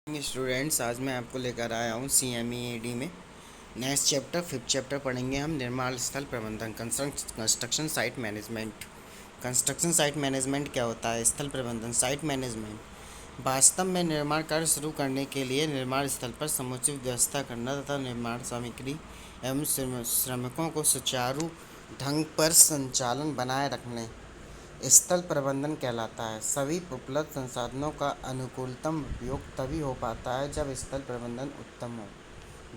Students, आज मैं आपको लेकर आया हूँ CMEAD में नेक्स्ट चैप्टर 5th चैप्टर पढ़ेंगे हम निर्माण स्थल प्रबंधन construction site management. Construction site management क्या होता है? स्थल प्रबंधन साइट मैनेजमेंट वास्तव में निर्माण कार्य शुरू करने के लिए निर्माण स्थल पर समुचित व्यवस्था करना तथा निर्माण सामग्री एवं श्रमिकों को सुचारू ढंग पर संचालन बनाए रखने स्थल प्रबंधन कहलाता है। सभी उपलब्ध संसाधनों का अनुकूलतम उपयोग तभी हो पाता है जब स्थल प्रबंधन उत्तम हो।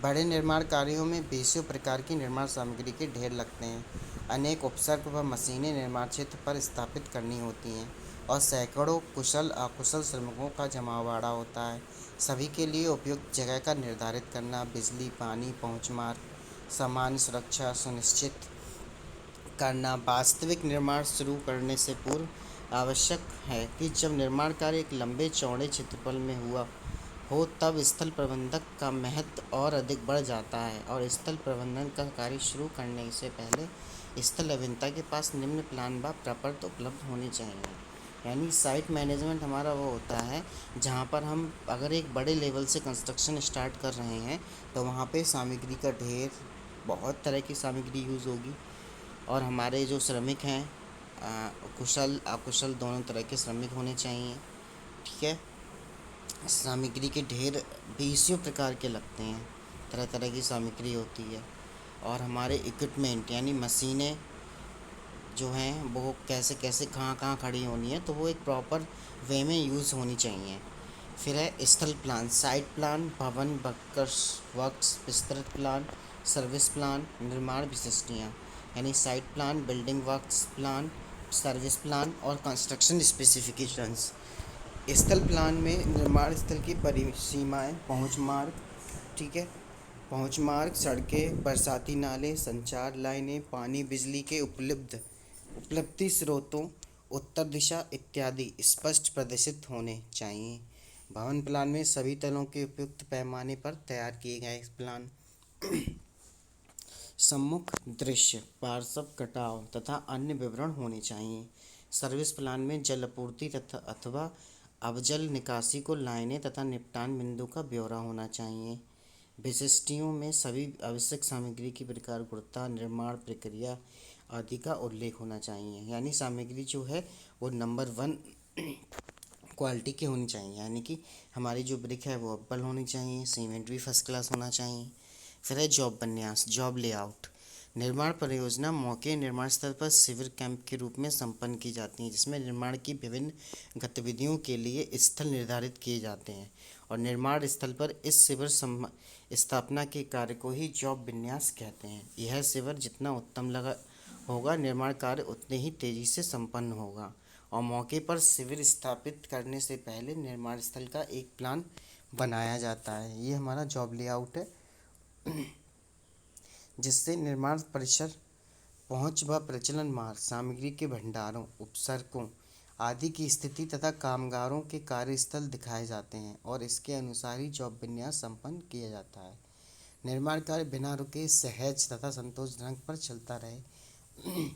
बड़े निर्माण कार्यों में बेसियों प्रकार की निर्माण सामग्री के ढेर लगते हैं। अनेक उपसर्ग व मशीनें निर्माण क्षेत्र पर स्थापित करनी होती हैं और सैकड़ों कुशल अकुशल श्रमिकों का जमावड़ा होता है। सभी के लिए उपयुक्त जगह का निर्धारित करना, बिजली पानी पहुँच मार्ग, सामान्य सुरक्षा सुनिश्चित करना वास्तविक निर्माण शुरू करने से पूर्व आवश्यक है कि जब निर्माण कार्य एक लंबे चौड़े क्षेत्रफल में हुआ हो तब स्थल प्रबंधक का महत्व और अधिक बढ़ जाता है और स्थल प्रबंधन का कार्य शुरू करने से पहले स्थल अभियंता के पास निम्न प्लान व प्रपत्र उपलब्ध होने चाहिए। यानी साइट मैनेजमेंट हमारा वो होता है जहाँ पर हम अगर एक बड़े लेवल से कंस्ट्रक्शन स्टार्ट कर रहे हैं तो वहाँ पे सामग्री का ढेर, बहुत तरह की सामग्री यूज़ होगी और हमारे जो श्रमिक हैं कुशल अकुशल दोनों तरह के श्रमिक होने चाहिए। ठीक है। सामग्री के ढेर बीसियों प्रकार के लगते हैं, तरह तरह की सामग्री होती है और हमारे इक्विपमेंट यानी मशीनें जो हैं वो कैसे कैसे कहाँ कहाँ खड़ी होनी है तो वो एक प्रॉपर वे में यूज़ होनी चाहिए। फिर है स्थल प्लान, साइट प्लान, भवन वर्क्स विस्तृत प्लान, सर्विस प्लान, निर्माण विशिष्टियाँ यानी site plan, building works plan, service plan और कंस्ट्रक्शन स्पेसिफिकेशंस। स्थल प्लान में निर्माण स्थल की परिसीमाएँ, पहुँच मार्ग, ठीक है, पहुँच मार्ग, सड़कें, बरसाती नाले, संचार लाइनें, पानी बिजली के उपलब्धि स्रोतों, उत्तर दिशा इत्यादि स्पष्ट प्रदर्शित होने चाहिए। भवन प्लान में सभी तलों के उपयुक्त पैमाने पर तैयार किए गए प्लान, सम्मुख दृश्य, पार्श्व कटाव तथा अन्य विवरण होने चाहिए। सर्विस प्लान में जल आपूर्ति तथा अथवा अवजल निकासी को लाइनें तथा निपटान बिंदु का ब्यौरा होना चाहिए। विशिष्टियों में सभी आवश्यक सामग्री की प्रकार, गुणवत्ता, निर्माण प्रक्रिया आदि का उल्लेख होना चाहिए। यानी सामग्री जो है वो नंबर 1 क्वालिटी की होनी चाहिए, यानी कि हमारी जो ब्रिक है वो अव्वल होनी चाहिए, सीमेंट भी फर्स्ट क्लास होना चाहिए। फिर है जॉब विन्यास, जॉब लेआउट। निर्माण परियोजना मौके निर्माण स्थल पर शिविर कैंप के रूप में संपन्न की जाती हैं, जिसमें निर्माण की विभिन्न गतिविधियों के लिए स्थल निर्धारित किए जाते हैं और निर्माण स्थल पर इस शिविर स्थापना के कार्य को ही जॉब विन्यास कहते हैं। यह शिविर जितना उत्तम लगा होगा, निर्माण कार्य उतने ही तेजी से संपन्न होगा और मौके पर शिविर स्थापित करने से पहले निर्माण स्थल का एक प्लान बनाया जाता है। ये हमारा जॉब लेआउट है, जिससे निर्माण परिसर, पहुंच व प्रचलन मार्ग, सामग्री के भंडारों, उपसर्गों आदि की स्थिति तथा कामगारों के कार्यस्थल दिखाए जाते हैं और इसके अनुसार ही जॉब विन्यास संपन्न किया जाता है। निर्माण कार्य बिना रुके सहज तथा संतोषजनक पर चलता रहे।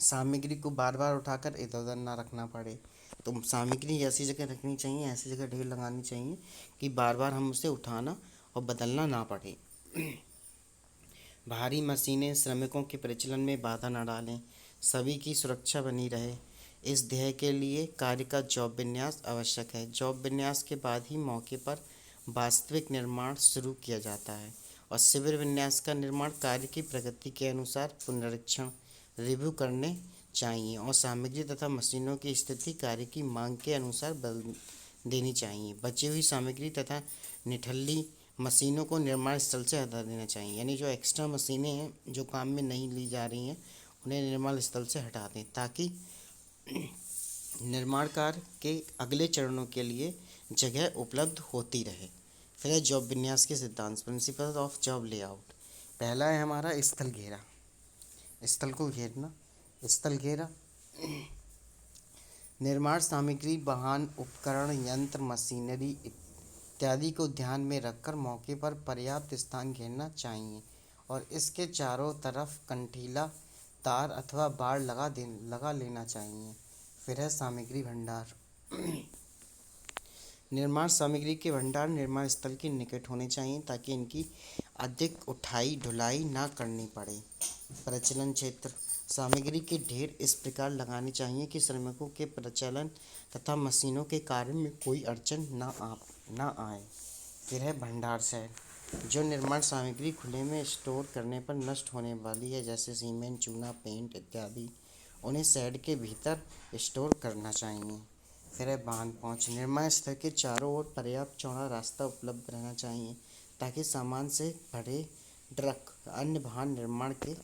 सामग्री को बार बार उठाकर इधर उधर ना रखना पड़े, तो सामग्री ऐसी जगह रखनी चाहिए, ऐसी जगह ढेर लगानी चाहिए कि बार बार हम उसे उठाना और बदलना ना पड़े। भारी मशीनें श्रमिकों के परिचालन में बाधा न डालें, सभी की सुरक्षा बनी रहे, इस ध्येय के लिए कार्य का जॉब विन्यास आवश्यक है। जॉब विन्यास के बाद ही मौके पर वास्तविक निर्माण शुरू किया जाता है और शिविर विन्यास का निर्माण कार्य की प्रगति के अनुसार पुनरीक्षण रिव्यू करने चाहिए और सामग्री तथा मशीनों की स्थिति कार्य की मांग के अनुसार बदल देनी चाहिए। बची हुई सामग्री तथा निठल्ली मशीनों को निर्माण स्थल से हटा देना चाहिए, यानी जो एक्स्ट्रा मशीनें हैं जो काम में नहीं ली जा रही हैं उन्हें निर्माण स्थल से हटा दें ताकि निर्माण कार्य के अगले चरणों के लिए जगह उपलब्ध होती रहे। फिर है जॉब विन्यास के सिद्धांत, प्रिंसिपल ऑफ जॉब लेआउट। पहला है हमारा स्थल घेरा, स्थल को घेरना। स्थल घेरा निर्माण सामग्री, वाहन, उपकरण, यंत्र, मशीनरी इत्यादि को ध्यान में रखकर मौके पर पर्याप्त स्थान घेरना चाहिए और इसके चारों तरफ कंटीला, तार अथवा बाड़ लगा लेना चाहिए। फिर है सामग्री भंडार। निर्माण सामग्री के भंडार निर्माण स्थल के निकट होने चाहिए ताकि इनकी अधिक उठाई ढुलाई ना करनी पड़े। प्रचलन क्षेत्र सामग्री के ढेर इस प्रकार लगाने चाहिए कि श्रमिकों के प्रचलन तथा मशीनों के कार्य में कोई अड़चन ना आए। फिर है भंडार शेड, जो निर्माण सामग्री खुले में स्टोर करने पर नष्ट होने वाली है, जैसे सीमेंट, चूना, पेंट इत्यादि, उन्हें शेड के भीतर स्टोर करना चाहिए। फिर है बांध पहुँच, निर्माण स्थल के चारों ओर पर्याप्त चौड़ा रास्ता उपलब्ध रहना चाहिए ताकि सामान से भरे ट्रक अन्य वाहन निर्माण के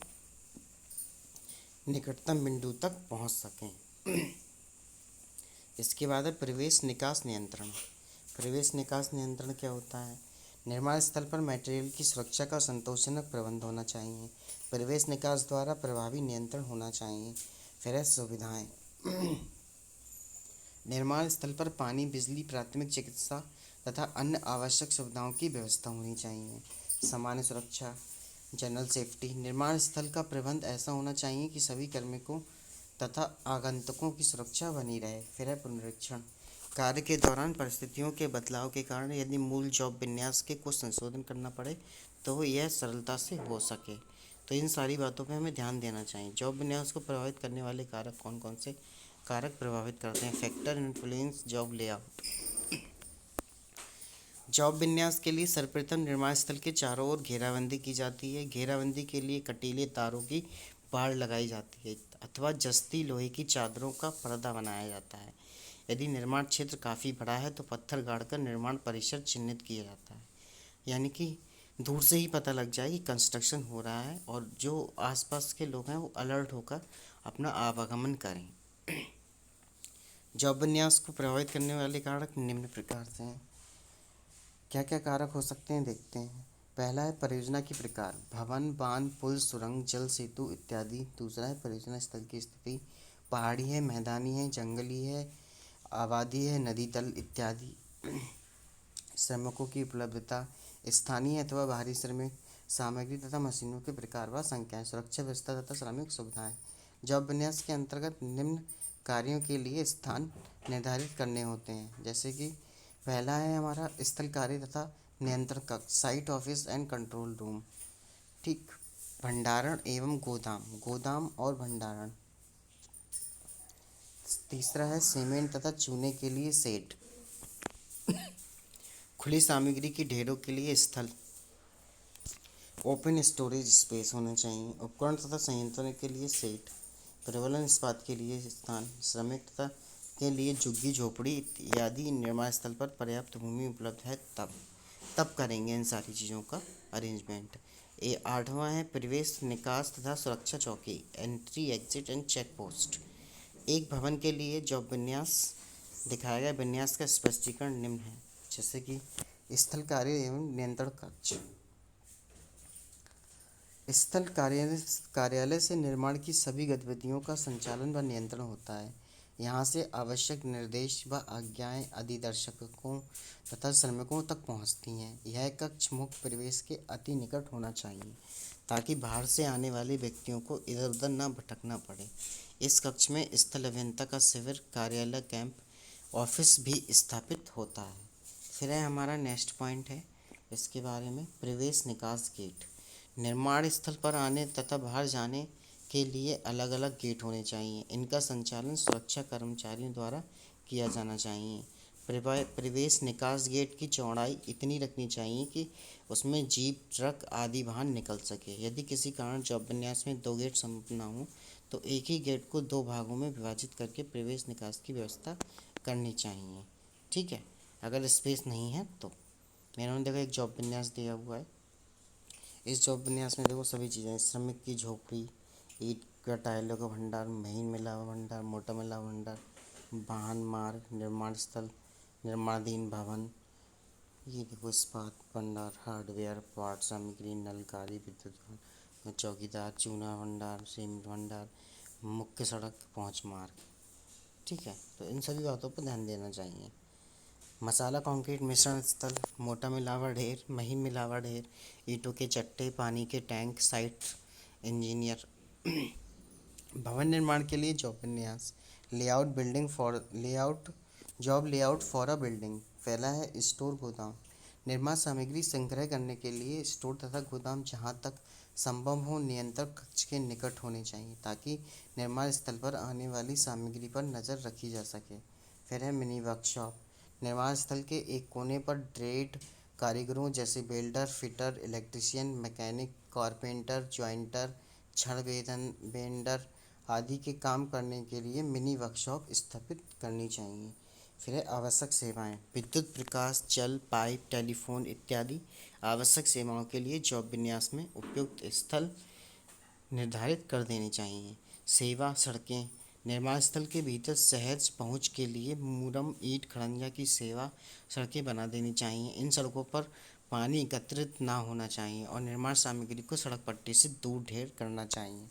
निकटतम बिंदु तक पहुंच सकें। इसके बाद है प्रवेश निकास नियंत्रण। प्रवेश निकास नियंत्रण क्या होता है? निर्माण स्थल पर मटेरियल की सुरक्षा का संतोषजनक प्रबंध होना चाहिए। प्रवेश निकास द्वारा प्रभावी नियंत्रण होना चाहिए। फिर है सुविधाएं। निर्माण स्थल पर पानी, बिजली, प्राथमिक चिकित्सा तथा अन्य आवश्यक सुविधाओं की व्यवस्था होनी चाहिए। सामान्य सुरक्षा, जनरल सेफ्टी, निर्माण स्थल का प्रबंध ऐसा होना चाहिए कि सभी कार्मिकों तथा आगंतुकों की सुरक्षा बनी रहे। फिर है पुनरीक्षण, कार्य के दौरान परिस्थितियों के बदलाव के कारण यदि मूल जॉब विन्यास के कुछ संशोधन करना पड़े तो यह सरलता से हो सके। तो इन सारी बातों पे हमें ध्यान देना चाहिए। जॉब विन्यास को प्रभावित करने वाले कारक कौन कौन से कारक प्रभावित करते हैं? Factor influence job layout. Job विन्यास के लिए सर्वप्रथम निर्माण स्थल के चारों ओर घेराबंदी की जाती है। घेराबंदी के लिए कटीले तारों की बाड़ लगाई जाती है अथवा जस्ती लोहे की चादरों का पर्दा बनाया जाता है। यदि निर्माण क्षेत्र काफ़ी बड़ा है तो पत्थर गाड़कर निर्माण परिसर चिन्हित किया जाता है, यानी कि दूर से ही पता लग जाए कि कंस्ट्रक्शन हो रहा है और जो आसपास के लोग हैं वो अलर्ट होकर अपना आवागमन करें। जॉब विन्यास को प्रभावित करने वाले कारक निम्न प्रकार से हैं। क्या क्या कारक हो सकते हैं देखते हैं। पहला है परियोजना की प्रकार, भवन, बांध, पुल, सुरंग, जल सेतु इत्यादि। दूसरा है परियोजना स्थल की स्थिति, पहाड़ी है, मैदानी है, जंगली है, आबादी है, नदी तल इत्यादि। श्रमिकों की उपलब्धता, स्थानीय अथवा बाहरी श्रमिक, सामग्री तथा मशीनों के प्रकार व संख्याएं, सुरक्षा व्यवस्था तथा श्रमिक सुविधाएं। जॉब विन्यास के अंतर्गत निम्न कार्यों के लिए स्थान निर्धारित करने होते हैं, जैसे कि पहला है हमारा स्थल कार्य तथा नियंत्रण कक्ष, site office and control room. ठीक। भंडारण एवं गोदाम, गोदाम और भंडारण। तीसरा है सीमेंट तथा चूने के लिए शेड, खुली सामग्री की ढेरों के लिए स्थल, ओपन स्टोरेज स्पेस होने चाहिए। उपकरण तथा संयंत्रों के लिए शेड, प्रबलन इस्पात के लिए स्थान, श्रमिक तथा के लिए झुग्गी झोपड़ी इत्यादि। निर्माण स्थल पर पर्याप्त भूमि उपलब्ध है तब करेंगे इन सारी चीज़ों का अरेंजमेंट। आठवां है प्रवेश निकास तथा सुरक्षा चौकी, entry exit and check post. एक भवन के लिए जॉब विन्यास दिखाया गया विन्यास का स्पष्टीकरण निम्न है, जैसे कि स्थल कार्य एवं नियंत्रण कक्ष। स्थल कार्यालय से निर्माण की सभी गतिविधियों का संचालन व नियंत्रण होता है। यहाँ से आवश्यक निर्देश व आज्ञाएं अधिदर्शकों तथा श्रमिकों तक पहुँचती हैं। यह कक्ष मुख्य प्रवेश के अति निकट होना चाहिए ताकि बाहर से आने वाले व्यक्तियों को इधर उधर न भटकना पड़े। इस कक्ष में स्थल अभियंता का शिविर, कार्यालय, कैंप, ऑफिस भी स्थापित होता है। फिर है हमारा नेक्स्ट पॉइंट है इसके बारे में, प्रवेश निकास गेट। निर्माण स्थल पर आने तथा बाहर जाने के लिए अलग अलग गेट होने चाहिए। इनका संचालन सुरक्षा कर्मचारियों द्वारा किया जाना चाहिए। प्रवेश निकास गेट की चौड़ाई इतनी रखनी चाहिए कि उसमें जीप, ट्रक आदि वाहन निकल सके। यदि किसी कारण जॉब विन्यास में 2 गेट संभव न हो तो एक ही गेट को 2 भागों में विभाजित करके प्रवेश निकास की व्यवस्था करनी चाहिए। ठीक है, अगर स्पेस नहीं है तो। मैंने देखा एक जॉब विन्यास दिया हुआ है। इस जॉब विन्यास में देखो सभी चीज़ें, श्रमिक की झोपड़ी, ईंट का टाइलों का भंडार, महीन मिला हुआ भंडार, मोटा मिला हुआ भंडार, वाहन मार्ग, निर्माण स्थल, निर्माणाधीन भवन, ये देखो इस्पात भंडार, हार्डवेयर, पार्ट सामग्री, नल, गाड़ी, विद्युत, चौकीदार, चूना भंडार, सीमेंट भंडार, मुख्य सड़क, पहुँच मार्ग। ठीक है, तो इन सभी बातों पर ध्यान देना चाहिए। मसाला कंक्रीट मिश्रण स्थल, मोटा मिलावा ढेर, महीन मिलावा ढेर, ईंटों के चट्टे, पानी के टैंक, साइट इंजीनियर। भवन निर्माण के लिए जॉब विन्यास, layout, building for layout, job layout for a building. पहला है स्टोर गोदाम। निर्माण सामग्री संग्रह करने के लिए स्टोर तथा गोदाम जहां तक संभव हो नियंत्रण कक्ष के निकट होने चाहिए ताकि निर्माण स्थल पर आने वाली सामग्री पर नज़र रखी जा सके। फिर है मिनी वर्कशॉप। निर्माण स्थल के एक कोने पर ट्रेड कारीगरों जैसे welder, fitter, electrician, mechanic, carpenter, jointer, छड़ बेंडर आदि के काम करने के लिए मिनी वर्कशॉप स्थापित करनी चाहिए। फिर है आवश्यक सेवाएं। विद्युत, प्रकाश, जल, पाइप, टेलीफोन इत्यादि आवश्यक सेवाओं के लिए जॉब विन्यास में उपयुक्त स्थल निर्धारित कर देनी चाहिए। सेवा सड़कें। निर्माण स्थल के भीतर सहज पहुंच के लिए मूरम, ईंट, खड़ंजा की सेवा सड़कें बना देनी चाहिए। इन सड़कों पर पानी एकत्रित ना होना चाहिए और निर्माण सामग्री को सड़क पट्टी से दूर ढेर करना चाहिए।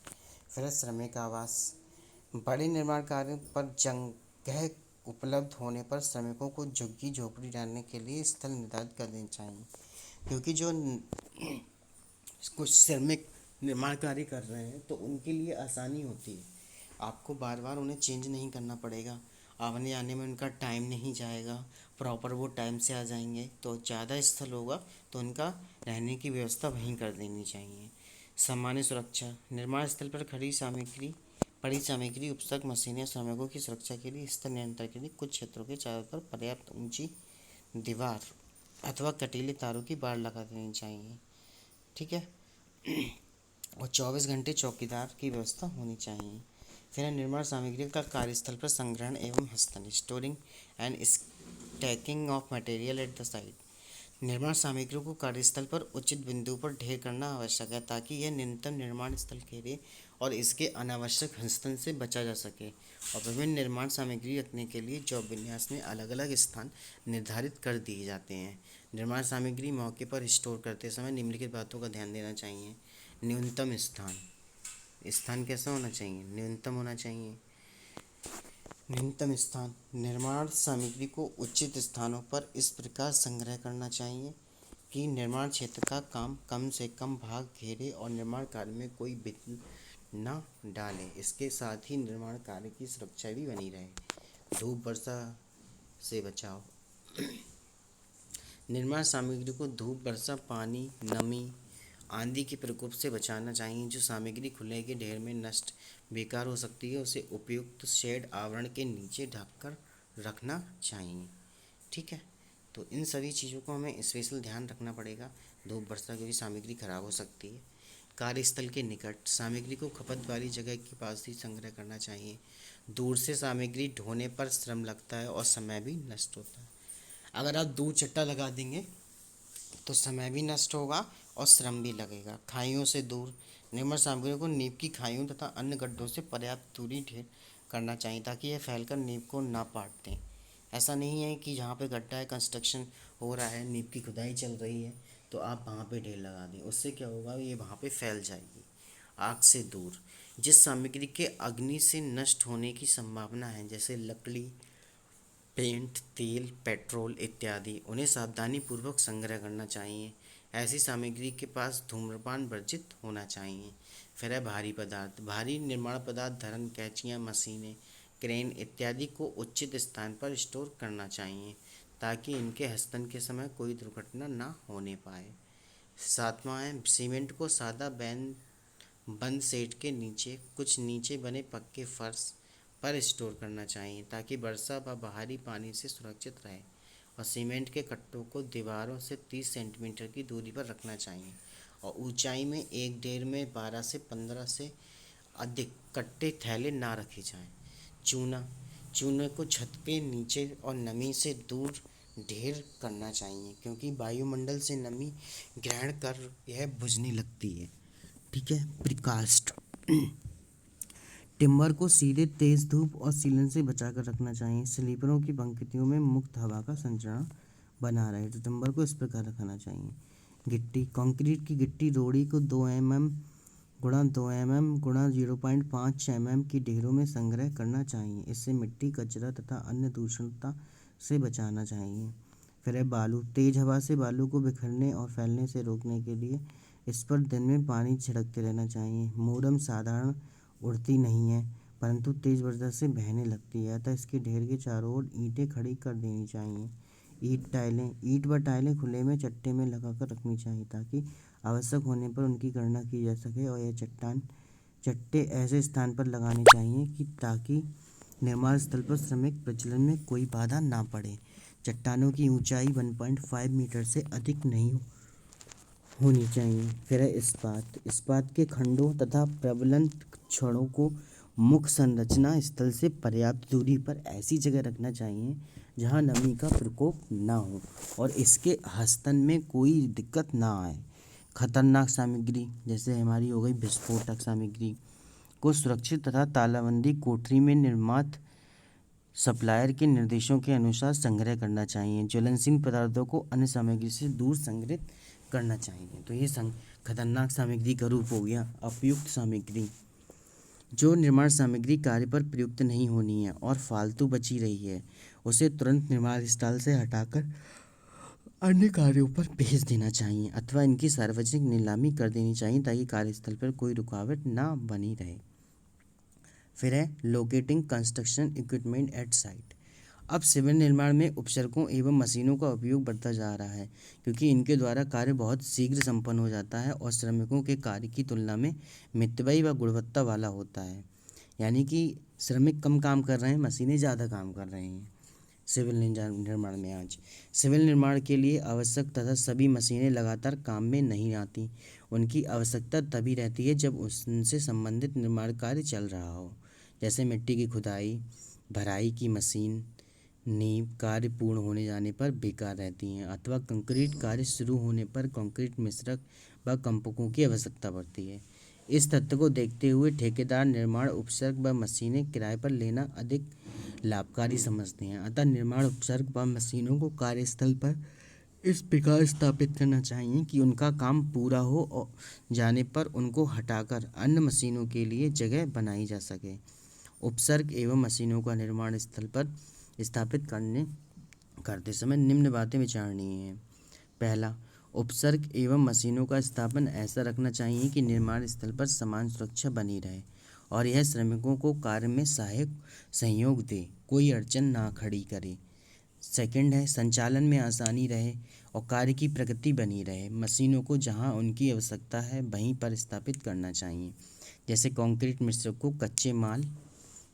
फिर है श्रमिक आवास। बड़े निर्माण कार्य पर जगह उपलब्ध होने पर श्रमिकों को झुग्गी झोपड़ी डालने के लिए स्थल निर्धारित कर देना चाहिए, क्योंकि जो कुछ श्रमिक निर्माण कार्य कर रहे हैं तो उनके लिए आसानी होती है। आपको बार बार उन्हें चेंज नहीं करना पड़ेगा, आने आने में उनका टाइम नहीं जाएगा, प्रॉपर वो टाइम से आ जाएंगे। तो ज़्यादा स्थल होगा तो उनका रहने की व्यवस्था वहीं कर देनी चाहिए। सामान्य सुरक्षा। निर्माण स्थल पर बड़ी सामग्री, उपसक, मशीनें, श्रमिकों की सुरक्षा के लिए स्थल नियंत्रण के लिए कुछ क्षेत्रों के चारों तरफ पर्याप्त ऊंची दीवार अथवा कटीले तारों की बाड़ लगा देनी चाहिए। ठीक है। और 24 घंटे चौकीदार की व्यवस्था होनी चाहिए। फिर है निर्माण सामग्री का कार्यस्थल पर संग्रहण एवं हस्तांतरण, storing and stacking of material at the site. निर्माण सामग्रियों को कार्यस्थल पर उचित बिंदु पर ढेर करना आवश्यक है ताकि यह न्यूनतम निर्माण स्थल घेरे और इसके अनावश्यक हस्तांतरण से बचा जा सके। और विभिन्न निर्माण सामग्री रखने के लिए जॉब विन्यास में अलग अलग स्थान निर्धारित कर दिए जाते हैं। निर्माण सामग्री मौके पर स्टोर करते समय निम्नलिखित बातों का ध्यान देना चाहिए। न्यूनतम स्थान। स्थान कैसा होना चाहिए? न्यूनतम होना चाहिए। न्यूनतम स्थान। निर्माण सामग्री को उचित स्थानों पर इस प्रकार संग्रह करना चाहिए कि निर्माण क्षेत्र का काम कम से कम भाग घेरे और निर्माण कार्य में कोई विघ्न न डाले। इसके साथ ही निर्माण कार्य की सुरक्षा भी बनी रहे। धूप वर्षा से बचाव। निर्माण सामग्री को धूप, वर्षा, पानी, नमी आंधी के प्रकोप से बचाना चाहिए। जो सामग्री खुले के ढेर में नष्ट बेकार हो सकती है उसे उपयुक्त शेड आवरण के नीचे ढककर रखना चाहिए। ठीक है। तो इन सभी चीज़ों को हमें स्पेशल ध्यान रखना पड़ेगा। धूप, वर्षा की सामग्री खराब हो सकती है। कार्यस्थल के निकट सामग्री को खपत वाली जगह के पास ही संग्रह करना चाहिए। दूर से सामग्री ढोने पर श्रम लगता है और समय भी नष्ट होता है। अगर आप दूर चट्टा लगा देंगे तो समय भी नष्ट होगा और श्रम भी लगेगा। खाइयों से दूर। निर्माण सामग्रियों को नींव की खाइयों तथा अन्य गड्ढों से पर्याप्त दूरी ढेर करना चाहिए ताकि यह फैलकर नींव को ना पाट दें। ऐसा नहीं है कि जहाँ पे गड्ढा है, कंस्ट्रक्शन हो रहा है, नींव की खुदाई चल रही है तो आप वहाँ पे ढेर लगा दें, उससे क्या होगा, ये वहाँ पे फैल जाएगी। आग से दूर। जिस सामग्री के अग्नि से नष्ट होने की संभावना है जैसे लकड़ी, पेंट, तेल, पेट्रोल इत्यादि, उन्हें सावधानीपूर्वक संग्रह करना चाहिए। ऐसी सामग्री के पास धूम्रपान वर्जित होना चाहिए। फिर है भारी पदार्थ। भारी निर्माण पदार्थ, धरन, कैंचियाँ, मशीनें, क्रेन इत्यादि को उचित स्थान पर स्टोर करना चाहिए ताकि इनके हस्तांतरण के समय कोई दुर्घटना ना होने पाए। सातवां है सीमेंट को सादा बंद सेट के नीचे कुछ नीचे बने पक्के फर्श पर स्टोर करना चाहिए ताकि वर्षा व बाहरी पानी से सुरक्षित रहे। और सीमेंट के कट्टों को दीवारों से 30 सेंटीमीटर की दूरी पर रखना चाहिए और ऊंचाई में एक डेढ़ में 12 से 15 से अधिक कट्टे थैले ना रखे जाएं। चूना। चूने को छत के नीचे और नमी से दूर ढेर करना चाहिए क्योंकि वायुमंडल से नमी ग्रहण कर यह बुझने लगती है। ठीक है। प्रिकास्ट। टिम्बर को सीधे तेज धूप और सीलन से बचाकर रखना चाहिए। स्लीपरों की पंक्तियों में मुक्त हवा का संचरण बना रहे तो टिम्बर को इस प्रकार रखना चाहिए। गिट्टी। कंक्रीट की गिट्टी रोड़ी को 2 mm गुणा 2 mm गुणा 0.5 mm की ढेरों में संग्रह करना चाहिए। इससे मिट्टी, कचरा तथा अन्य दूषणता से बचाना चाहिए। फिर है बालू। तेज हवा से बालू को बिखरने और फैलने से रोकने के लिए इस पर दिन में पानी छिड़कते रहना चाहिए। मोरम साधारण उड़ती नहीं है परंतु तेज वर्षा से बहने लगती है, अतः इसके ढेर के चारों ओर ईंटें खड़ी कर देनी चाहिए। ईंट व टाइलें खुले में चट्टे में लगाकर रखनी चाहिए ताकि आवश्यक होने पर उनकी गणना की जा सके। और यह चट्टे ऐसे स्थान पर लगाने चाहिए कि ताकि निर्माण स्थल पर श्रमिक प्रचलन में कोई बाधा ना पड़े। चट्टानों की ऊंचाई 1.5 मीटर से अधिक नहीं होनी चाहिए। फिर है इस्पात के खंडों तथा प्रबलन छड़ों को मुख्य संरचना स्थल से पर्याप्त दूरी पर ऐसी जगह रखना चाहिए जहां नमी का प्रकोप ना हो और इसके हस्तन में कोई दिक्कत ना आए। खतरनाक सामग्री जैसे हमारी हो गई विस्फोटक सामग्री को सुरक्षित तथा तालाबंदी कोठरी में निर्मित सप्लायर के निर्देशों के अनुसार संग्रह करना चाहिए। ज्वलनशील पदार्थों को अन्य सामग्री से दूर संग्रहित करना चाहिए। तो ये खतरनाक सामग्री का रूप हो गया। अप्रयुक्त सामग्री, जो निर्माण सामग्री कार्य पर प्रयुक्त नहीं होनी है और फालतू बची रही है, उसे तुरंत निर्माण स्थल से हटाकर अन्य कार्यों पर भेज देना चाहिए अथवा इनकी सार्वजनिक नीलामी कर देनी चाहिए ताकि कार्यस्थल पर कोई रुकावट ना बनी रहे। फिर है locating construction equipment at site. अब सिविल निर्माण में उपसर्गों एवं मशीनों का उपयोग बढ़ता जा रहा है क्योंकि इनके द्वारा कार्य बहुत शीघ्र संपन्न हो जाता है और श्रमिकों के कार्य की तुलना में मितव्ययी व गुणवत्ता वाला होता है। यानी कि श्रमिक कम काम कर रहे हैं, मशीनें ज़्यादा काम कर रही हैं। सिविल निर्माण में आज सिविल निर्माण के लिए आवश्यक तथा सभी मशीनें लगातार काम में नहीं आती। उनकी आवश्यकता तभी रहती है जब उनसे संबंधित निर्माण कार्य चल रहा हो, जैसे मिट्टी की खुदाई, भराई की मशीन नींव कार्य पूर्ण होने जाने पर बेकार रहती हैं अथवा कंक्रीट कार्य शुरू होने पर कंक्रीट मिश्रक व कंपकों की आवश्यकता पड़ती है। इस तथ्य को देखते हुए ठेकेदार निर्माण उपसर्ग व मशीनें किराए पर लेना अधिक लाभकारी समझते हैं। अतः निर्माण उपसर्ग व मशीनों को कार्यस्थल पर इस प्रकार स्थापित करना चाहिए कि उनका काम पूरा हो और जाने पर उनको हटाकर अन्य मशीनों के लिए जगह बनाई जा सके। उपसर्ग एवं मशीनों का निर्माण स्थल पर स्थापित करते समय निम्न बातें विचारणीय हैं। पहला, उपसर्ग एवं मशीनों का स्थापन ऐसा रखना चाहिए कि निर्माण स्थल पर समान सुरक्षा बनी रहे और यह श्रमिकों को कार्य में सहायक सहयोग दे, कोई अड़चन ना खड़ी करे। सेकंड है, संचालन में आसानी रहे और कार्य की प्रगति बनी रहे। मशीनों को जहां उनकी आवश्यकता है वहीं पर स्थापित करना चाहिए, जैसे कंक्रीट मिश्रक को कच्चे माल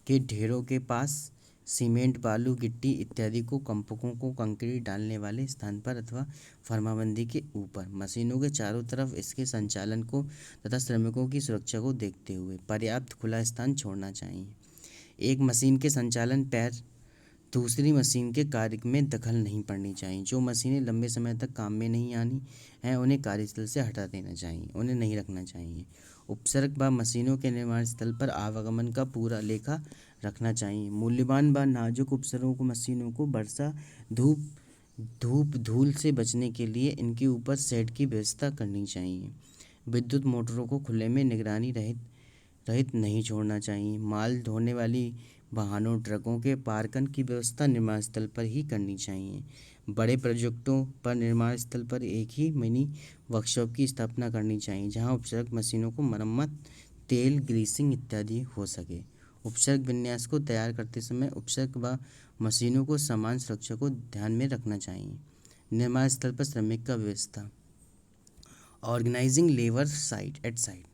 के ढेरों के पास, सीमेंट बालू गिट्टी इत्यादि को कंपकों को कंक्रीट डालने वाले स्थान पर अथवा फर्माबंदी के ऊपर। मशीनों के चारों तरफ इसके संचालन को तथा श्रमिकों की सुरक्षा को देखते हुए पर्याप्त खुला स्थान छोड़ना चाहिए। एक मशीन के संचालन पर दूसरी मशीन के कार्य में दखल नहीं पड़नी चाहिए। जो मशीनें लंबे समय तक काम में नहीं आनी हैं उन्हें कार्यस्थल से हटा देना चाहिए, उन्हें नहीं रखना चाहिए। उपसर्ग व मशीनों के निर्माण स्थल पर आवागमन का पूरा लेखा रखना चाहिए। मूल्यवान व नाजुक उपसर्गों को मशीनों को वर्षा धूप धूल से बचने के लिए इनके ऊपर शेड की व्यवस्था करनी चाहिए। विद्युत मोटरों को खुले में निगरानी रहित नहीं छोड़ना चाहिए। माल ढोने वाली वाहनों ट्रकों के पार्कन की व्यवस्था निर्माण स्थल पर ही करनी चाहिए। बड़े प्रोजेक्टों पर निर्माण स्थल पर एक ही मिनी वर्कशॉप की स्थापना करनी चाहिए जहां उपसर्ग मशीनों को मरम्मत, तेल ग्रीसिंग इत्यादि हो सके। उपसर्ग विन्यास को तैयार करते समय उपसर्ग व मशीनों को समान सुरक्षा को ध्यान में रखना चाहिए। निर्माण स्थल पर श्रमिक का व्यवस्था, organising labour site at site.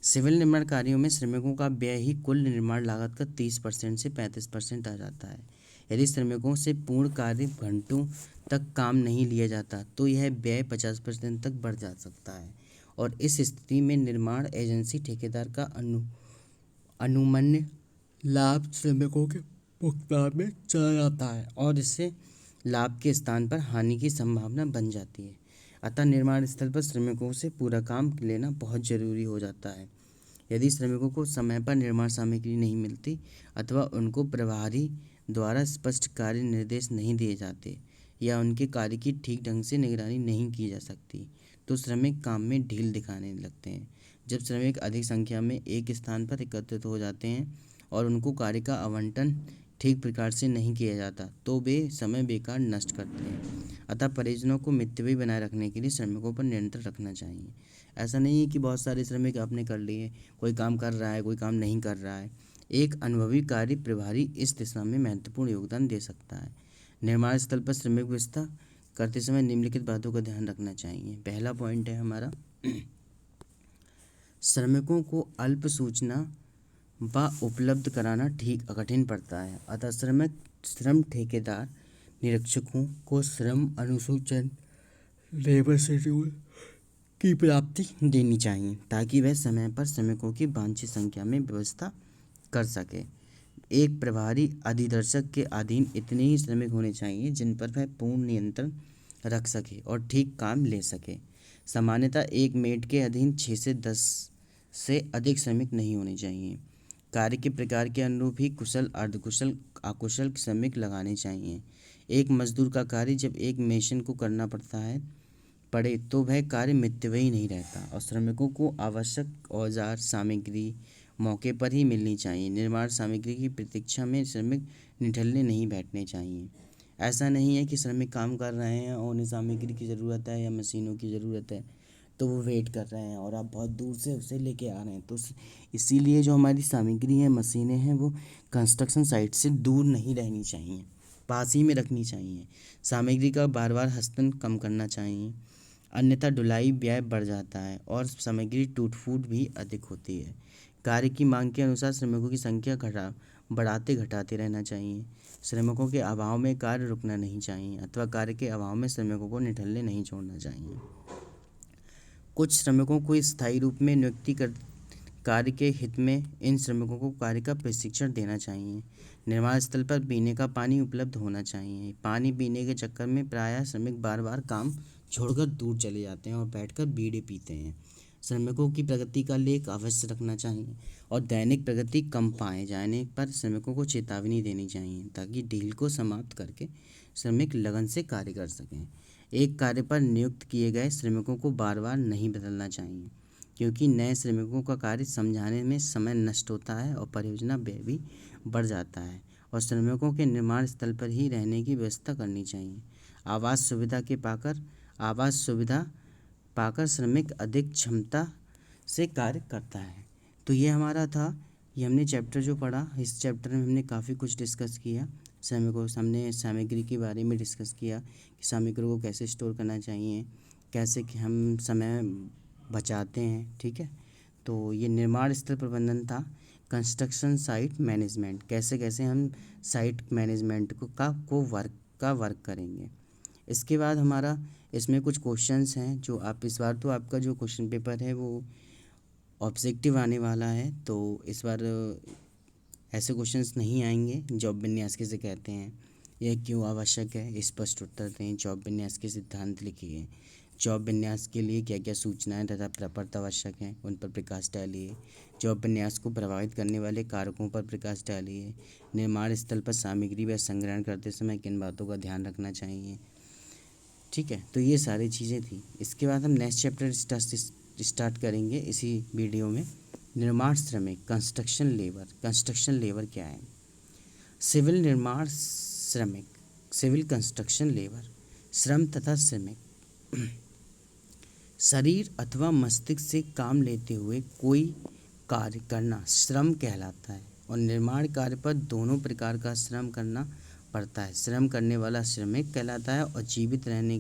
सिविल निर्माण कार्यों में श्रमिकों का व्यय ही कुल निर्माण लागत का 30% से 35% आ जाता है। यदि श्रमिकों से पूर्ण कार्य घंटों तक काम नहीं लिया जाता तो यह व्यय 50% तक बढ़ जा सकता है और इस स्थिति में निर्माण एजेंसी ठेकेदार का अनुमान्य लाभ श्रमिकों के भुगतान में चला जाता है और इससे लाभ के स्थान पर हानि की संभावना बन जाती है। अतः निर्माण स्थल पर श्रमिकों से पूरा काम लेना बहुत ज़रूरी हो जाता है। यदि श्रमिकों को समय पर निर्माण सामग्री नहीं मिलती अथवा उनको प्रभारी द्वारा स्पष्ट कार्य निर्देश नहीं दिए जाते या उनके कार्य की ठीक ढंग से निगरानी नहीं की जा सकती तो श्रमिक काम में ढील दिखाने लगते हैं। जब श्रमिक अधिक संख्या में एक स्थान पर एकत्रित हो जाते हैं और उनको कार्य का आवंटन ठीक प्रकार से नहीं किया जाता तो वे समय बेकार नष्ट करते हैं। अतः परियोजनाओं को मितव्ययी बनाए रखने के लिए श्रमिकों पर नियंत्रण रखना चाहिए। ऐसा नहीं है कि बहुत सारे श्रमिक आपने कर लिए, कोई काम कर रहा है कोई काम नहीं कर रहा है। एक अनुभवी कार्य प्रभारी इस दिशा में महत्वपूर्ण योगदान दे सकता है। निर्माण स्थल पर श्रमिक व्यवस्था करते समय निम्नलिखित बातों का ध्यान रखना चाहिए। पहला पॉइंट है हमारा, श्रमिकों को अल्प सूचना व उपलब्ध कराना ठीक कठिन पड़ता है, अतः श्रम ठेकेदार निरीक्षकों को श्रम अनुसूचन लेबर शेड्यूल की प्राप्ति देनी चाहिए ताकि वह समय पर श्रमिकों की वांछित संख्या में व्यवस्था कर सके। एक प्रभारी अधिदर्शक के अधीन इतने ही श्रमिक होने चाहिए जिन पर वह पूर्ण नियंत्रण रख सके और ठीक काम ले सके। सामान्यतः एक मेट के अधीन 6 से 10 से अधिक श्रमिक नहीं होने चाहिए। कार्य के प्रकार के अनुरूप ही कुशल, अर्धकुशल, अकुशल श्रमिक लगाने चाहिए। एक मजदूर का कार्य जब एक मेसन को करना पड़े तो वह कार्य मितव्ययी नहीं रहता और श्रमिकों को आवश्यक औजार सामग्री मौके पर ही मिलनी चाहिए। निर्माण सामग्री की प्रतीक्षा में श्रमिक निठल्ले नहीं बैठने चाहिए। ऐसा नहीं है कि श्रमिक काम कर रहे हैं और उन्हें सामग्री की ज़रूरत है या मशीनों की ज़रूरत है तो वो वेट कर रहे हैं और आप बहुत दूर से उसे लेके आ रहे हैं। तो इसीलिए जो हमारी सामग्री है, मशीनें हैं, वो कंस्ट्रक्शन साइट से दूर नहीं रहनी चाहिए, पास ही में रखनी चाहिए। सामग्री का बार बार हस्तन कम करना चाहिए, अन्यथा ढुलाई व्यय बढ़ जाता है और सामग्री टूट फूट भी अधिक होती है। कार्य की मांग के अनुसार श्रमिकों की संख्या बढ़ाते घटाते रहना चाहिए। श्रमिकों के अभाव में कार्य रुकना नहीं चाहिए अथवा कार्य के अभाव में श्रमिकों को निठल्ले नहीं छोड़ना चाहिए। कुछ श्रमिकों को स्थायी रूप में नियुक्ति कर कार्य के हित में इन श्रमिकों को कार्य का प्रशिक्षण देना चाहिए। निर्माण स्थल पर पीने का पानी उपलब्ध होना चाहिए। पानी पीने के चक्कर में प्रायः श्रमिक बार बार काम छोड़कर दूर चले जाते हैं और बैठकर बीड़े पीते हैं। श्रमिकों की प्रगति का लेख अवश्य रखना चाहिए और दैनिक प्रगति कम पाए जाने पर श्रमिकों को चेतावनी देनी चाहिए ताकि डील को समाप्त करके श्रमिक लगन से कार्य कर सकें। एक कार्य पर नियुक्त किए गए श्रमिकों को बार बार नहीं बदलना चाहिए क्योंकि नए श्रमिकों का कार्य समझाने में समय नष्ट होता है और परियोजना व्यय भी बढ़ जाता है और श्रमिकों के निर्माण स्थल पर ही रहने की व्यवस्था करनी चाहिए। आवास सुविधा पाकर श्रमिक अधिक क्षमता से कार्य करता है। तो ये हमारा था, ये हमने चैप्टर जो पढ़ा, इस चैप्टर में हमने काफ़ी कुछ डिस्कस किया। श्रमिकों सामने सामग्री के बारे में डिस्कस किया कि सामग्री को कैसे स्टोर करना चाहिए, कैसे कि हम समय बचाते हैं। ठीक है, तो ये निर्माण स्थल प्रबंधन था। कंस्ट्रक्शन साइट मैनेजमेंट, कैसे कैसे हम साइट मैनेजमेंट को वर्क करेंगे। इसके बाद हमारा इसमें कुछ क्वेश्चंस हैं जो आप इस बार, तो आपका जो क्वेश्चन पेपर है वो ऑब्जेक्टिव आने वाला है, तो इस बार ऐसे क्वेश्चंस नहीं आएंगे। जॉब विन्यास किसे कहते हैं, यह क्यों आवश्यक है, स्पष्ट उत्तर दें। जॉब विन्यास के सिद्धांत लिखिए। जॉब विन्यास के लिए क्या क्या सूचनाएं तथा प्रपत्र आवश्यक हैं, उन पर प्रकाश डालिए। जॉब विन्यास को प्रभावित करने वाले कारकों पर प्रकाश डालिए। निर्माण स्थल पर सामग्री व संग्रहण करते समय किन बातों का ध्यान रखना चाहिए। ठीक है, तो ये सारी चीज़ें थी। इसके बाद हम नेक्स्ट चैप्टर स्टार्ट करेंगे इसी वीडियो में। निर्माण श्रमिक, कंस्ट्रक्शन लेबर क्या है। सिविल निर्माण श्रमिक, सिविल कंस्ट्रक्शन लेबर, श्रम तथा श्रमिक शरीर अथवा मस्तिष्क से काम लेते हुए कोई कार्य करना श्रम कहलाता है और निर्माण कार्य पर दोनों प्रकार का श्रम करना पड़ता है। श्रम करने वाला श्रमिक कहलाता है और जीवित रहने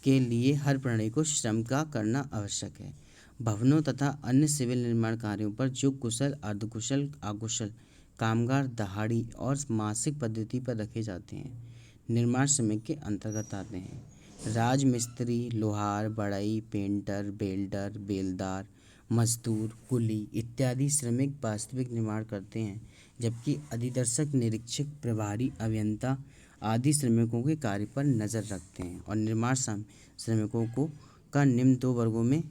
के लिए हर प्राणी को श्रम का करना आवश्यक है। भवनों तथा अन्य सिविल निर्माण कार्यों पर जो कुशल, अर्धकुशल, अकुशल कामगार दहाड़ी और मासिक पद्धति पर रखे जाते हैं, निर्माण श्रमिक के अंतर्गत आते हैं। राजमिस्त्री, लोहार, बढ़ई, पेंटर, बेल्डर, बेलदार, मजदूर, कुली इत्यादि श्रमिक वास्तविक निर्माण करते हैं, जबकि अधिदर्शक, निरीक्षक, प्रभारी, अभियंता आदि श्रमिकों के कार्य पर नज़र रखते हैं। और निर्माण श्रमिकों का निम्न 2 वर्गों में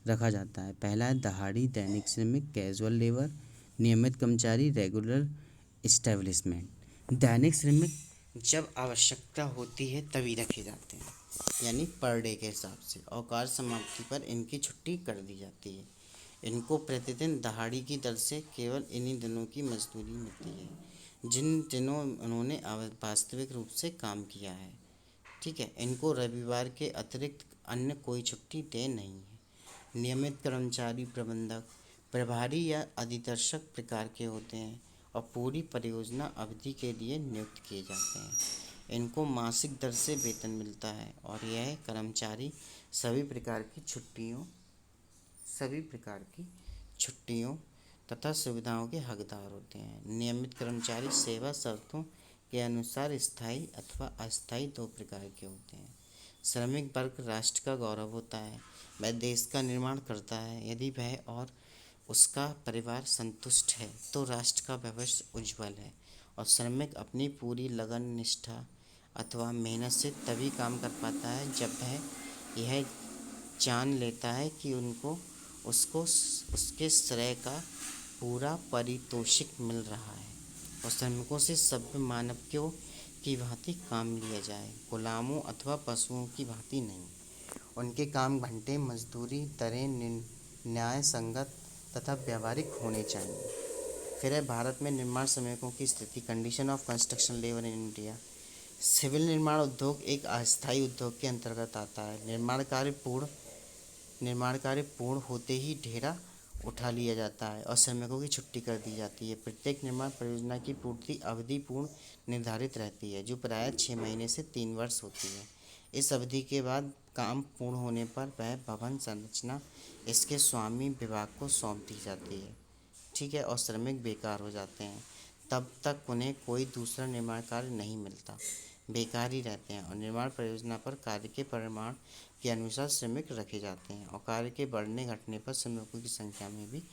रखा जाता है। पहला है दहाड़ी दैनिक श्रमिक, कैजुअल लेबर, नियमित कर्मचारी, रेगुलर एस्टेब्लिशमेंट। दैनिक श्रमिक जब आवश्यकता होती है तभी रखे जाते हैं, यानी पर डे के हिसाब से, और कार्य समाप्ति पर इनकी छुट्टी कर दी जाती है। इनको प्रतिदिन दहाड़ी की दर से केवल इन्हीं दिनों की मजदूरी मिलती है जिन दिनों उन्होंने वास्तविक रूप से काम किया है। ठीक है, इनको रविवार के अतिरिक्त अन्य कोई छुट्टी डे नहीं है। नियमित कर्मचारी प्रबंधक, प्रभारी या अधिदर्शक प्रकार के होते हैं और पूरी परियोजना अवधि के लिए नियुक्त किए जाते हैं। इनको मासिक दर से वेतन मिलता है और यह कर्मचारी सभी प्रकार की छुट्टियों तथा सुविधाओं के हकदार होते हैं। नियमित कर्मचारी सेवा शर्तों के अनुसार स्थायी अथवा अस्थायी दो प्रकार के होते हैं। श्रमिक वर्ग राष्ट्र का गौरव होता है। वह देश का निर्माण करता है। यदि वह और उसका परिवार संतुष्ट है तो राष्ट्र का भविष्य उज्जवल है। और श्रमिक अपनी पूरी लगन, निष्ठा अथवा मेहनत से तभी काम कर पाता है जब वह यह जान लेता है कि उसको उसके श्रेय का पूरा पारितोषिक मिल रहा है और श्रमिकों से सभ्य मानवियों की भांति काम लिया जाए, गुलामों अथवा पशुओं की भांति नहीं। उनके काम घंटे, मजदूरी दरें न्याय संगत तथा व्यावहारिक होने चाहिए। फिर है भारत में निर्माण श्रमिकों की स्थिति, condition of construction labour in India. सिविल निर्माण उद्योग एक अस्थायी उद्योग के अंतर्गत आता है। निर्माण कार्य पूर्ण होते ही ढेरा उठा लिया जाता है और श्रमिकों की छुट्टी कर दी जाती है। प्रत्येक निर्माण परियोजना की पूर्ति अवधि पूर्ण निर्धारित रहती है, जो प्रायः 6 महीने से 3 वर्ष होती है। इस अवधि के बाद काम पूर्ण होने पर वह भवन संरचना इसके स्वामी विभाग को सौंप दी जाती है। ठीक है, और श्रमिक बेकार हो जाते हैं। तब तक उन्हें कोई दूसरा निर्माण कार्य नहीं मिलता, बेकार ही रहते हैं और निर्माण परियोजना पर कार्य के परिमाण के अनुसार श्रमिक रखे जाते हैं और कार्य के बढ़ने घटने पर श्रमिकों की संख्या में भी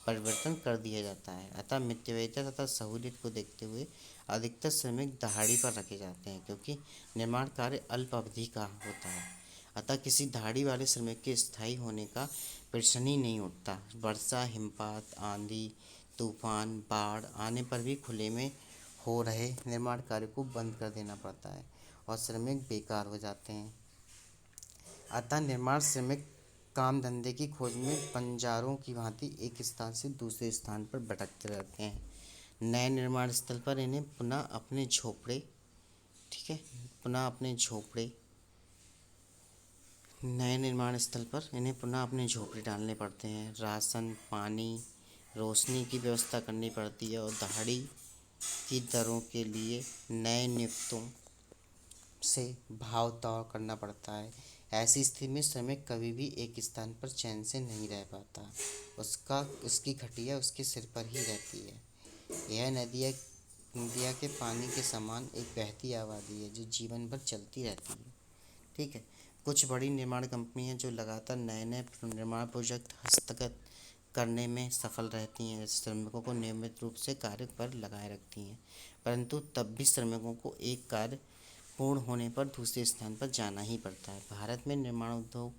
परिवर्तन कर दिया जाता है। अतः मितव्ययिता तथा सहूलियत को देखते हुए अधिकतर श्रमिक दहाड़ी पर रखे जाते हैं, क्योंकि निर्माण कार्य अल्प अवधि का होता है। अतः किसी दहाड़ी वाले श्रमिक के स्थायी होने का प्रश्न ही नहीं उठता। वर्षा, हिमपात, आंधी, तूफान, बाढ़ आने पर भी खुले में हो रहे निर्माण कार्य को बंद कर देना पड़ता है और श्रमिक बेकार हो जाते हैं। अतः निर्माण श्रमिक काम धंधे की खोज में बंजारों की भांति एक स्थान से दूसरे स्थान पर भटकते रहते हैं। नए निर्माण स्थल पर इन्हें पुनः अपने झोपड़े डालने पड़ते हैं। राशन, पानी, रोशनी की व्यवस्था करनी पड़ती है और दहाड़ी की दरों के लिए नए नियुक्तों से भाव ताव करना पड़ता है। ऐसी स्थिति में श्रमिक कभी भी एक स्थान पर चैन से नहीं रह पाता। उसकी खटिया उसके सिर पर ही रहती है। यह नदिया के पानी के समान एक बहती आबादी है जो जीवन भर चलती रहती है। ठीक है, कुछ बड़ी निर्माण कंपनियां जो लगातार नए नए निर्माण प्रोजेक्ट हस्तगत करने में सफल रहती हैं, श्रमिकों को नियमित रूप से कार्य पर लगाए रखती हैं, परंतु तब भी श्रमिकों को एक कार्य पूर्ण होने पर दूसरे स्थान पर जाना ही पड़ता है। भारत में निर्माण उद्योग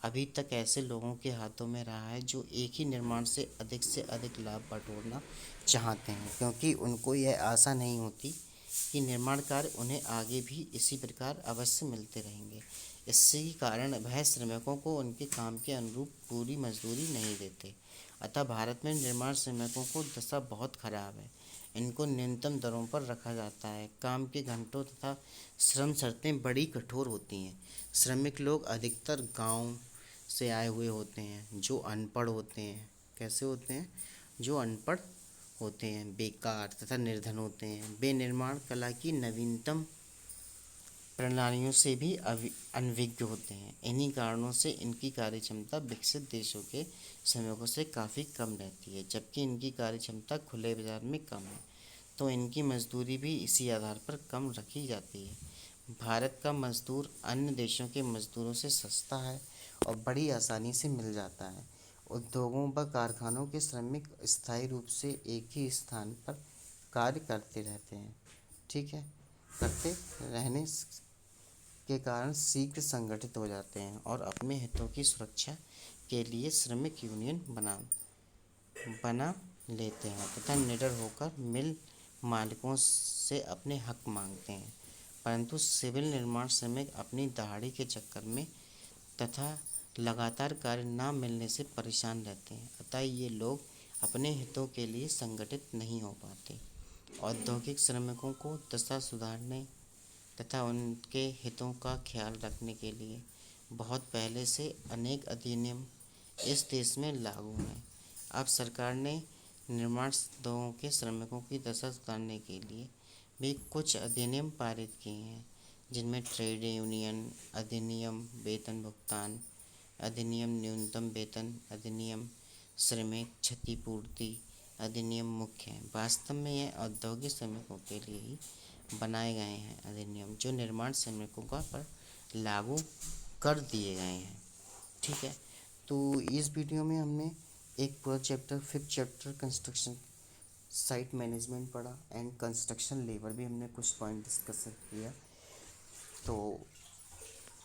अभी तक ऐसे लोगों के हाथों में रहा है जो एक ही निर्माण से अधिक लाभ बटोरना चाहते हैं, क्योंकि उनको यह आशा नहीं होती कि निर्माण कार्य उन्हें आगे भी इसी प्रकार अवश्य मिलते रहेंगे। इसी कारण वह श्रमिकों को उनके काम के अनुरूप पूरी मजदूरी नहीं देते। अतः भारत में निर्माण श्रमिकों को दशा बहुत खराब है। इनको न्यूनतम दरों पर रखा जाता है। काम के घंटों तथा श्रम शर्तें बड़ी कठोर होती हैं। श्रमिक लोग अधिकतर गांव से आए हुए होते हैं, जो अनपढ़ होते हैं। कैसे होते हैं? जो अनपढ़ होते हैं, बेकार तथा निर्धन होते हैं। वे निर्माण कला की नवीनतम प्रणालियों से भी अनभिज्ञ होते हैं। इन्हीं कारणों से इनकी कार्य क्षमता विकसित देशों के श्रमिकों से काफ़ी कम रहती है, जबकि इनकी कार्य क्षमता खुले बाजार में कम है, तो इनकी मजदूरी भी इसी आधार पर कम रखी जाती है। भारत का मजदूर अन्य देशों के मजदूरों से सस्ता है और बड़ी आसानी से मिल जाता है। उद्योगों व कारखानों के श्रमिक स्थायी रूप से एक ही स्थान पर कार्य करते रहते हैं। ठीक है, करते रहने के कारण शीघ्र संगठित हो जाते हैं और अपने हितों की सुरक्षा के लिए श्रमिक यूनियन बना लेते हैं तथा निडर होकर मिल मालिकों से अपने हक मांगते हैं। परंतु सिविल निर्माण श्रमिक अपनी दहाड़ी के चक्कर में तथा लगातार कार्य न मिलने से परेशान रहते हैं। अतः ये लोग अपने हितों के लिए संगठित नहीं हो पाते। औद्योगिक श्रमिकों को दशा सुधारने तथा उनके हितों का ख्याल रखने के लिए बहुत पहले से अनेक अधिनियम इस देश में लागू हैं। अब सरकार ने निर्माण उद्योगों के श्रमिकों की दशा सुधारने के लिए भी कुछ अधिनियम पारित किए हैं, जिनमें ट्रेड यूनियन अधिनियम, वेतन भुगतान अधिनियम, न्यूनतम वेतन अधिनियम, श्रमिक क्षतिपूर्ति अधिनियम मुख्य हैं। वास्तव में यह औद्योगिक श्रमिकों के लिए ही बनाए गए हैं अधिनियम, जो निर्माण श्रमिकों का पर लागू कर दिए गए हैं। ठीक है, तो इस वीडियो में हमने एक पूरा chapter, 5th chapter construction site management पढ़ा एंड कंस्ट्रक्शन लेबर भी हमने कुछ पॉइंट डिस्कस किया। तो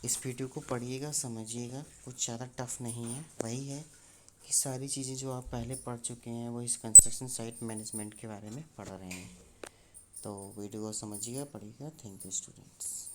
इस वीडियो को पढ़िएगा, समझिएगा, कुछ ज़्यादा टफ नहीं है। वही है कि सारी चीज़ें जो आप पहले पढ़ चुके हैं वो इस कंस्ट्रक्शन साइट मैनेजमेंट के बारे में पढ़ रहे हैं। तो वीडियो को समझिएगा, पढ़िएगा। Thank you students.